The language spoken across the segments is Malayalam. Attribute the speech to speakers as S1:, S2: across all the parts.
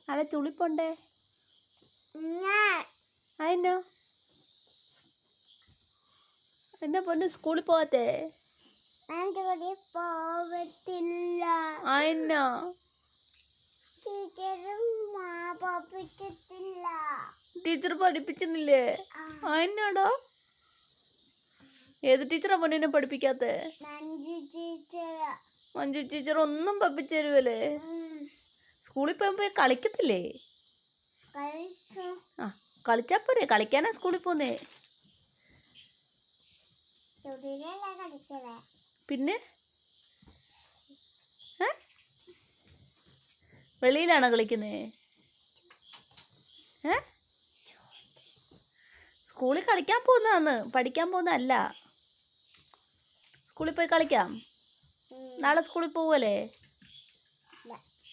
S1: അതെ ചുളിപ്പുണ്ടേ അതെന്നോ എന്നാ പൊന്നു സ്കൂളിൽ പോവാത്തേ
S2: പോവത്തില്ല.
S1: അതെന്നോ ടീച്ചർ പഠിപ്പിക്കുന്നില്ലേ? അതെന്നാടോ ഏത് ടീച്ചറാ പൊന്നിനെ പഠിപ്പിക്കാത്തെ? മഞ്ജു ടീച്ചർ ഒന്നും പഠിപ്പിച്ചു തരുവല്ലേ? സ്കൂളിൽ പോകുമ്പോ കളിക്കത്തില്ലേ? ആ കളിച്ചാ പോരെ, കളിക്കാനാ സ്കൂളിൽ പോന്നേ. പിന്നെ വെളിയിലാണോ കളിക്കുന്നേ? സ്കൂളിൽ കളിക്കാൻ പോകുന്നതാന്ന്, പഠിക്കാൻ പോകുന്നതല്ല. സ്കൂളിൽ പോയി കളിക്കാം. നാളെ സ്കൂളിൽ പോവല്ലേ?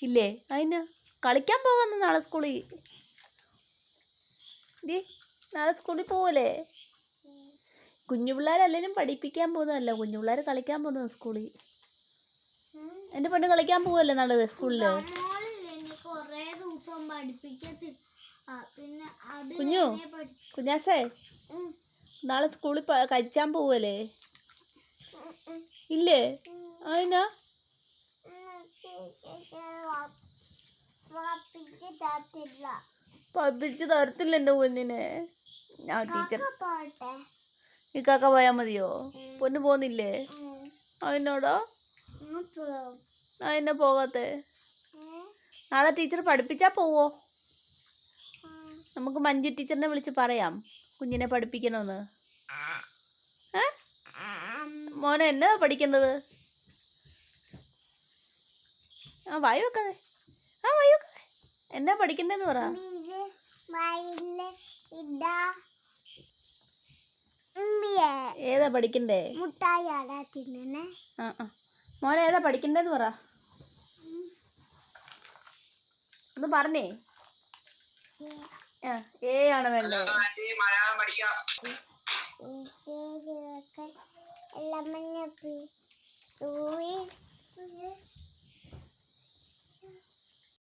S1: ഇല്ലേ? അതിന് കളിക്കാൻ പോകാന്ന് നാളെ സ്കൂളിൽ. നാളെ സ്കൂളിൽ പോവല്ലേ? കുഞ്ഞു പിള്ളേരല്ലേലും പഠിപ്പിക്കാൻ പോകുന്നതല്ല, കുഞ്ഞു പിള്ളേർ കളിക്കാൻ പോകുന്നത് സ്കൂളിൽ. എൻ്റെ പൊണ്ണ് കളിക്കാൻ പോവല്ലേ നാളെ സ്കൂളിൽ? കുഞ്ഞാസേ നാളെ സ്കൂളിൽ കഴിച്ചാൻ പോവല്ലേ? ഇല്ലേ? അതിനാ പഠിപ്പിച്ച് തരത്തില്ല എൻ്റെ പൊന്നിനെ. ഞാൻ ടീച്ചർ ഇക്കാക്ക പോയാൽ മതിയോ? പൊന്ന് പോന്നില്ലേ? അതിനോടോ അതിനെ പോകാത്തെ? നാളെ ടീച്ചർ പഠിപ്പിച്ചാ പോവോ? നമുക്ക് മഞ്ജു ടീച്ചറിനെ വിളിച്ച് പറയാം കുഞ്ഞിനെ പഠിപ്പിക്കണമെന്ന്. മോനെ എന്നാ പഠിക്കേണ്ടത്? വായി വെക്കാതെ, വായി വെക്കാതെ. എന്നാ പഠിക്കണ്ടെന്ന് പറ. ഏതാ പഠിക്കണ്ടേ? മോനെ ഏതാ പഠിക്കണ്ടെന്ന് പറ, ഒന്ന് പറഞ്ഞേ. ഏ ആണ് വേണ്ടേ?